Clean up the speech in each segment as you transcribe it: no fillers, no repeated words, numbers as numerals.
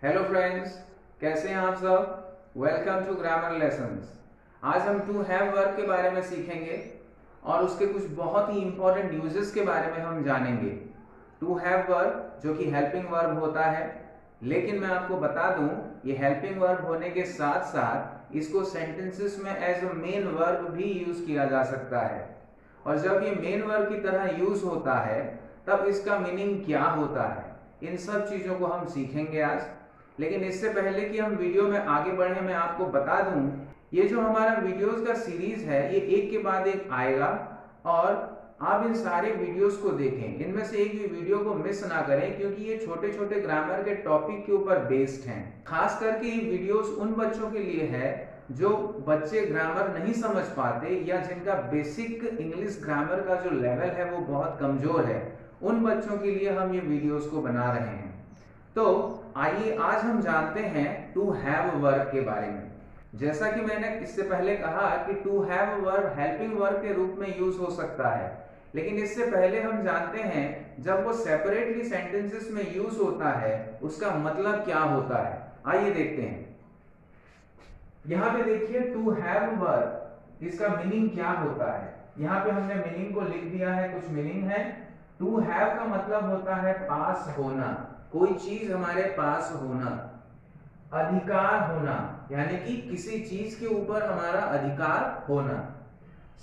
Hello friends, कैसे हैं आप सब। Welcome to grammar lessons. आज हम टू हैव वर्ब के बारे में सीखेंगे और उसके कुछ बहुत ही इंपॉर्टेंट यूजेस के बारे में हम जानेंगे। टू हैव वर्ब जो कि हेल्पिंग वर्ब होता है, लेकिन मैं आपको बता दूं ये हेल्पिंग वर्ब होने के साथ साथ इसको सेंटेंसेस में एज अ मेन वर्ब भी यूज किया जा सकता है। और जब ये मेन वर्ब की तरह यूज होता है तब इसका मीनिंग क्या होता है, इन सब चीजों को हम सीखेंगे आज। लेकिन इससे पहले कि हम वीडियो में आगे बढ़े, मैं आपको बता दूं ये जो हमारा वीडियोस का सीरीज है ये एक के बाद एक आएगा और आप इन सारे वीडियोस को देखें, इनमें से एक भी वीडियो को मिस ना करें, क्योंकि ये छोटे छोटे ग्रामर के टॉपिक के ऊपर बेस्ड हैं। खास करके ये वीडियोस उन बच्चों के लिए है जो बच्चे ग्रामर नहीं समझ पाते या जिनका बेसिक इंग्लिश ग्रामर का जो लेवल है वो बहुत कमजोर है, उन बच्चों के लिए हम ये वीडियोस को बना रहे हैं। तो आइए आज हम जानते हैं टू हैव वर्ब के बारे में। जैसा कि मैंने इससे पहले कहा कि to have verb helping verb के रूप में यूज हो सकता है, लेकिन इससे पहले हम जानते हैं जब वो सेपरेटली सेंटेंसेस में यूज होता है उसका मतलब क्या होता है। आइए देखते हैं। यहाँ पे देखिए टू हैव वर्ब, इसका मीनिंग क्या होता है। यहाँ पे हमने मीनिंग को लिख दिया है, कुछ मीनिंग है। टू हैव का मतलब होता है पास होना, कोई चीज हमारे पास होना, अधिकार होना, यानी कि किसी चीज के ऊपर हमारा अधिकार होना,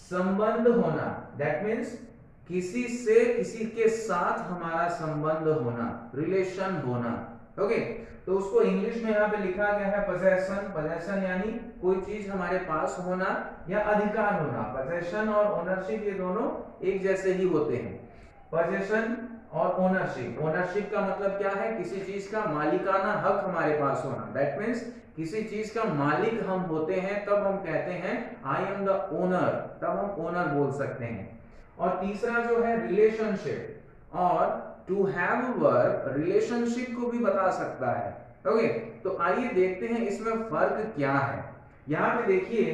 संबंध होना, दैट मीन्स किसी से किसी के साथ हमारा संबंध होना, रिलेशन होना। ओके, तो उसको इंग्लिश में यहाँ पे लिखा गया है पोजेशन। पोजेशन यानी कोई चीज हमारे पास होना या अधिकार होना। पोजेशन और ओनरशिप ये दोनों एक जैसे ही होते हैं। पोजेशन और ओनरशिप, ओनरशिप का मतलब क्या है, किसी चीज का मालिकाना हक हमारे पास होना, दैट मीन्स किसी चीज का मालिक हम होते हैं तब हम कहते हैं आई एम द ओनर, तब हम ओनर बोल सकते हैं। और तीसरा जो है रिलेशनशिप, और टू हैव वर्ब रिलेशनशिप को भी बता सकता है। ओके, तो आइए देखते हैं इसमें फर्क क्या है। यहाँ पे देखिए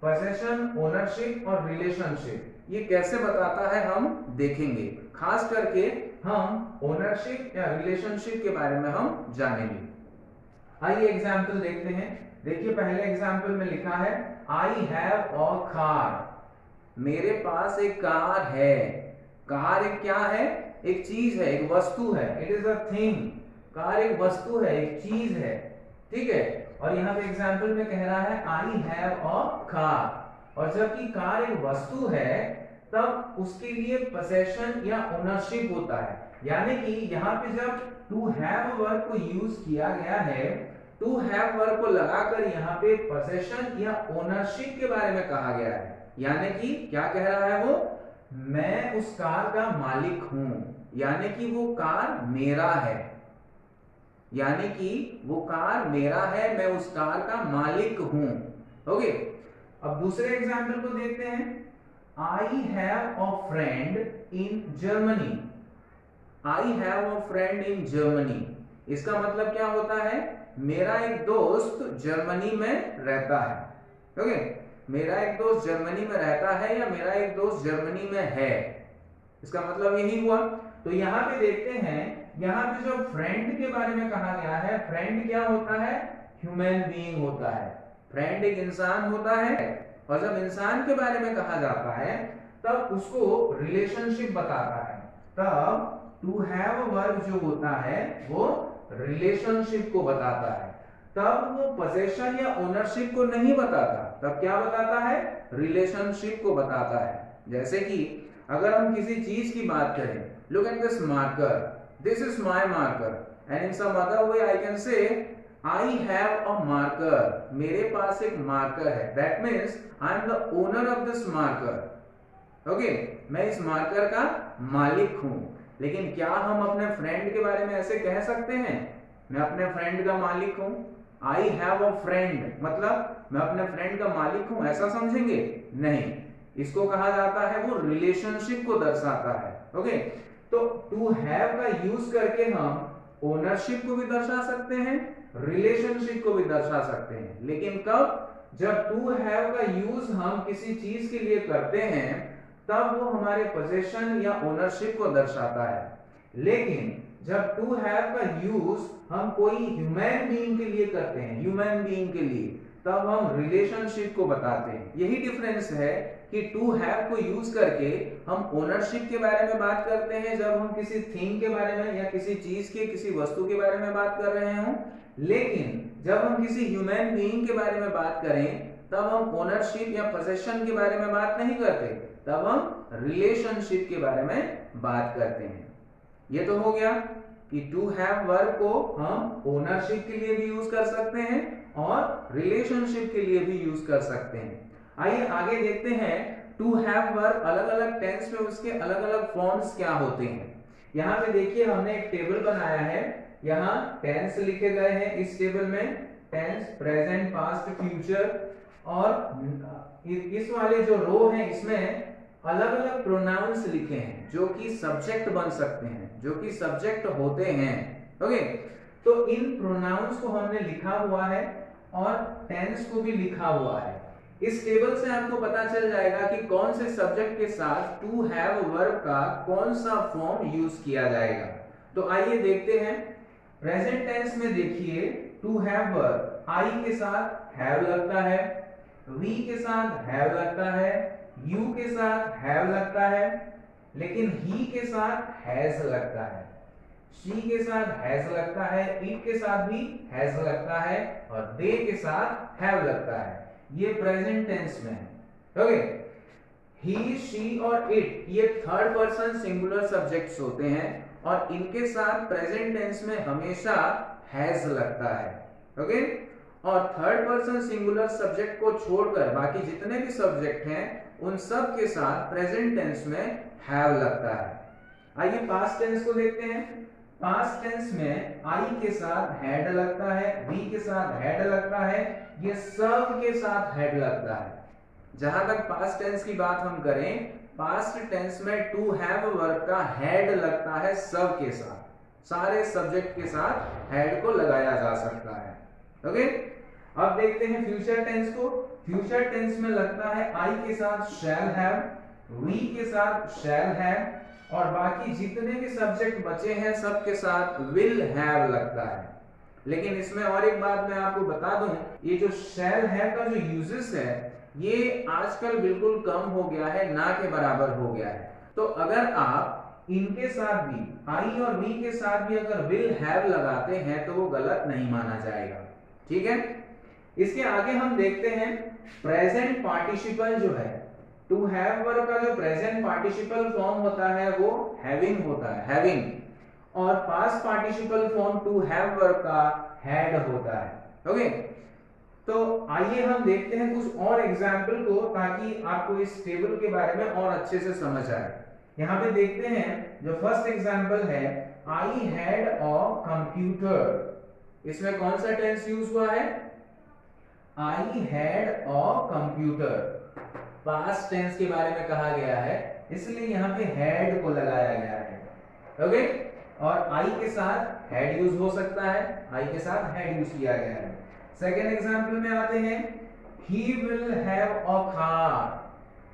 पोजेशन, ओनरशिप और रिलेशनशिप ये कैसे बताता है हम देखेंगे। खास करके हम ओनरशिप या रिलेशनशिप के बारे में हम जानेंगे। आइए एग्जाम्पल देखते हैं। देखिए पहले एग्जाम्पल में लिखा है आई हैव अ कार, मेरे पास एक कार है। कार एक क्या है, एक चीज है, एक वस्तु है, it is a thing. Car एक वस्तु है, एक चीज है, ठीक है। और यहाँ पे एग्जाम्पल में कह रहा है आई हैव अ कार, और जबकि कार एक वस्तु है तब उसके लिए पोजेशन या ओनरशिप होता है। यानी कि यहाँ पे जब टू हैव वर्ब को यूज किया गया है, टू हैव वर्ब को लगाकर यहाँ पे पोजेशन या ओनरशिप के बारे में कहा गया है। यानी कि क्या कह रहा है वो, मैं उस कार का मालिक हूं, यानी कि वो कार मेरा है, यानी कि वो कार मेरा है, मैं उस कार का मालिक हूं। ओके, अब दूसरे एग्जाम्पल को देखते हैं। I have a friend in Germany, I have a friend in Germany, इसका मतलब क्या होता है, मेरा एक दोस्त जर्मनी में रहता है। ओके, मेरा एक दोस्त जर्मनी में रहता है या मेरा एक दोस्त जर्मनी में है, इसका मतलब यही हुआ। तो यहाँ पे देखते हैं, यहाँ पे जो फ्रेंड के बारे में कहा गया है, फ्रेंड क्या होता है, ह्यूमन बीइंग होता है। फ्रेंड एक इंसान होता है, और जब इंसान के बारे में कहा जाता है तब उसको रिलेशनशिप बताता है। तब टू हैव वर्ब जो होता है वो रिलेशनशिप को बताता है, तब वो पोजेशन या ओनरशिप को नहीं बताता, तब क्या बताता है, रिलेशनशिप को बताता है। जैसे कि अगर हम किसी चीज की बात करें, look at this marker, this is my marker, and in some other way I can say I have a marker, मेरे पास एक मार्कर है, that means I am the owner of this marker. Okay, मैं इस marker का मालिक हूं। लेकिन क्या हम अपने फ्रेंड के बारे में ऐसे कह सकते हैं, मैं अपने फ्रेंड का मालिक हूं, आई हैव अ फ्रेंड, मतलब मैं अपने फ्रेंड का मालिक हूं, ऐसा समझेंगे नहीं। इसको कहा जाता है, वो रिलेशनशिप को दर्शाता है। ओके, तो टू हैव का यूज करके हम ओनरशिप को भी दर्शा सकते हैं, रिलेशनशिप को भी दर्शा सकते हैं, लेकिन कब, जब टू हैव का यूज हम किसी चीज के लिए करते हैं तब वो हमारे पोजेशन या ओनरशिप को दर्शाता है। लेकिन जब टू हैव का यूज हम कोई ह्यूमन बीइंग के लिए करते हैं, ह्यूमन बीइंग के लिए, तब हम रिलेशनशिप को बताते हैं। यही डिफरेंस है कि टू हैव को यूज करके हम ओनरशिप के बारे में बात करते हैं जब हम किसी थिंग के बारे में या किसी चीज के, किसी वस्तु के बारे में बात कर रहे हों, लेकिन जब हम किसी ह्यूमन बीइंग के बारे में बात करें तब हम ओनरशिप या पोजेशन के बारे में बात नहीं करते, तब हम रिलेशनशिप के बारे में बात करते हैं। ये तो हो गया कि टू हैव वर्ब को हम ओनरशिप के लिए भी यूज कर सकते हैं और रिलेशनशिप के लिए भी यूज कर सकते हैं। आइए आगे देखते हैं टू हैव वर्ब अलग अलग टेंस में उसके अलग अलग फॉर्म्स क्या होते हैं। यहाँ पे देखिए हमने एक टेबल बनाया है, यहाँ टेंस लिखे गए हैं इस टेबल में, टेंस, प्रेजेंट, पास्ट, फ्यूचर, और इस वाले जो रो है इसमें अलग अलग प्रोनाउंस लिखे हैं जो कि सब्जेक्ट बन सकते हैं, जो कि सब्जेक्ट होते हैं। ओके, तो इन प्रोनाउंस को हमने लिखा हुआ है और टेंस को भी लिखा हुआ है। इस टेबल से आपको पता चल जाएगा कि कौन से सब्जेक्ट के साथ टू हैव वर्ब का कौन सा फॉर्म यूज किया जाएगा। तो आइए देखते हैं। प्रेजेंट टेंस में देखिए टू हैव वर्ब आई के साथ हैव लगता है, वी के साथ हैव लगता है, यू के साथ हैव लगता है, लेकिन ही के साथ हैज लगता है, शी के साथ हैज लगता है, इट के साथ भी हैज लगता है और दे के साथ हैव लगता है। ये प्रेजेंट टेंस में है। ओके, ही, शी और इट ये थर्ड पर्सन सिंगुलर सब्जेक्ट्स होते हैं और इनके साथ प्रेजेंट टेंस में हमेशा हैज लगता है। ओके, और थर्ड पर्सन सिंगुलर सब्जेक्ट को छोड़कर बाकी जितने भी सब्जेक्ट हैं उन सब के साथ प्रेजेंट टेंस में हैव लगता है। आइए पास्ट टेंस को देखते हैं। पास्ट टेंस में आई के साथ हैड लगता है, वी के साथ हैड लगता है, ये सब के साथ हैड लगता है। जहां तक पास्ट टेंस की बात हम करें, पास्ट टेंस में टू हैव वर्ब का हैड लगता है सब के साथ, सारे सब्जेक्ट के साथ हैड को लगाया जा सकता है। ओके, अब देखते हैं फ्यूचर टेंस को। फ्यूचर टेंस में लगता है आई के साथ शैल हैव, वी के साथ शैल हैव और बाकी जितने भी सब्जेक्ट बचे हैं सब के साथ विल हैव लगता है। लेकिन इसमें और एक बात मैं आपको बता दूं, ये जो शैल हैव का जो यूजेस है ये आजकल बिल्कुल कम हो गया है, ना के बराबर हो गया है। तो अगर आप इनके साथ भी, आई और वी के साथ भी अगर विल हैव लगाते हैं तो वो गलत नहीं माना जाएगा। ठीक है, इसके आगे हम देखते हैं प्रेजेंट पार्टिसिपल जो है, टू हैव वर्ब का जो प्रेजेंट पार्टिसिपल फॉर्म होता है वो हैविंग होता है, हैविंग, और past participle form to have verb का हैड होता है। ओके, तो आइए हम देखते हैं कुछ और एग्जाम्पल को ताकि आपको इस टेबल के बारे में और अच्छे से समझ आए। यहाँ पे देखते हैं जो फर्स्ट एग्जाम्पल है, आई हैड अ कंप्यूटर। इसमें कौन सा टेंस यूज हुआ है? I had a computer. Past tense के बारे में कहा गया है इसलिए यहाँ पे हैड को लगाया गया है। ओके, और आई के साथ हैड यूज हो सकता है, आई के साथ हैड यूज किया गया है। सेकेंड एग्जाम्पल में आते हैं, he will have a car,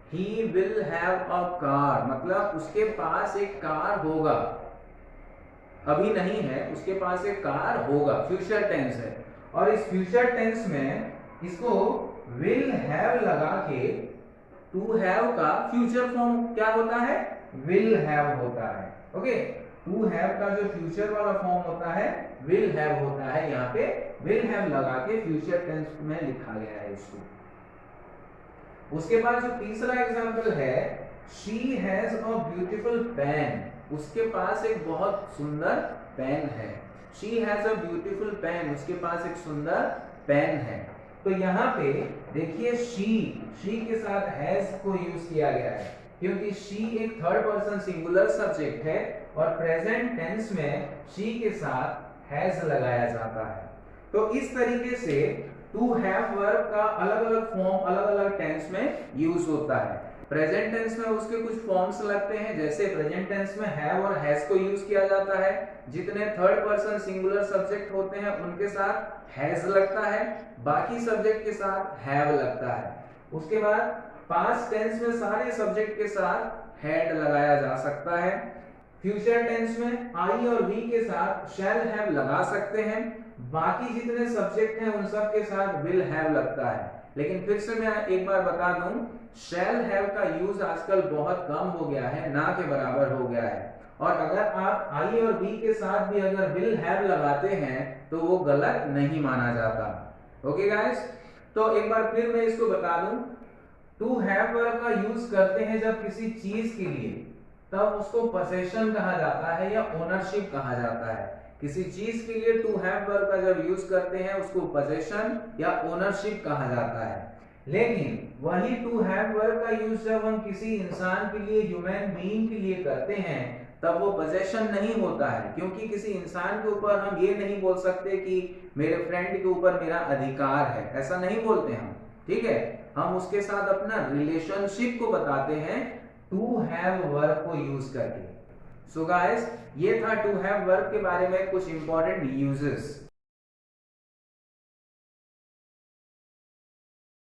he will have a car मतलब उसके पास एक कार होगा, अभी नहीं है, उसके पास एक कार होगा, फ्यूचर टेंस है। और इस फ्यूचर टेंस में इसको will have लगा के to have का फ्यूचर फॉर्म क्या होता है? will have होता है। ओके, टू हैव का जो फ्यूचर वाला फॉर्म होता है विल हैव होता है, यहाँ पे विल हैव लगा के फ्यूचर टेंस में लिखा गया है इसको। उसके बाद जो तीसरा एग्जांपल है, she has a beautiful pen, उसके पास एक बहुत सुंदर पेन है। She has a beautiful pen, उसके पास एक सुंदर पेन है। तो यहाँ पे देखिए शी के साथ हैज को यूज किया गया है क्योंकि शी एक थर्ड पर्सन सिंगुलर सब्जेक्ट है और प्रेजेंट टेंस में शी के साथ हैज लगाया जाता है। तो इस तरीके से टू हैव वर्ब का अलग अलग फॉर्म अलग अलग टेंस में यूज होता है। प्रेजेंट टेंस में उसके कुछ फॉर्म्स लगते हैं, जैसे प्रेजेंट टेंस में हैव और हैज को यूज किया जाता है, जितने थर्ड पर्सन सिंगुलर सब्जेक्ट होते हैं उनके साथ हैज लगता है, बाकी सब्जेक्ट के साथ हैव लगता है। उसके बाद पास्ट टेंस में सारे सब्जेक्ट के साथ हैड लगाया जा सकता है। फ्यूचर टेंस में आई और वी के साथ शैल हैव लगा सकते हैं, बाकी जितने सब्जेक्ट हैं उन सब के साथ विल हैव लगता है। लेकिन फिर से मैं एक बार बता दूं, शैल हैव का यूज आजकल बहुत कम हो गया है, ना के बराबर हो गया है। और अगर आप आई और बी के साथ भी अगर विल हैव लगाते हैं तो वो गलत नहीं माना जाता। ओके गाइस, तो एक बार फिर मैं इसको बता दूं, टू हैव वर्ब का यूज करते हैं जब किसी चीज के लिए, तब उसको पोसेशन कहा जाता है या ओनरशिप कहा जाता है। किसी चीज के लिए टू हैव वर्ब का जब यूज करते हैं उसको पोसेशन या ओनरशिप कहा जाता है। लेकिन वही टू हैव वर्ब का यूज जब हम किसी इंसान के लिए, ह्यूमन बीइंग के लिए करते हैं, तब वो पोजेशन नहीं होता है, क्योंकि किसी इंसान के ऊपर हम ये नहीं बोल सकते कि मेरे फ्रेंड के ऊपर मेरा अधिकार है, ऐसा नहीं बोलते हम। ठीक है, हम उसके साथ अपना रिलेशनशिप को बताते हैं टू हैव वर्ब को यूज करके। सो गाइस, ये था टू हैव वर्ब के बारे में कुछ इंपॉर्टेंट यूजेस।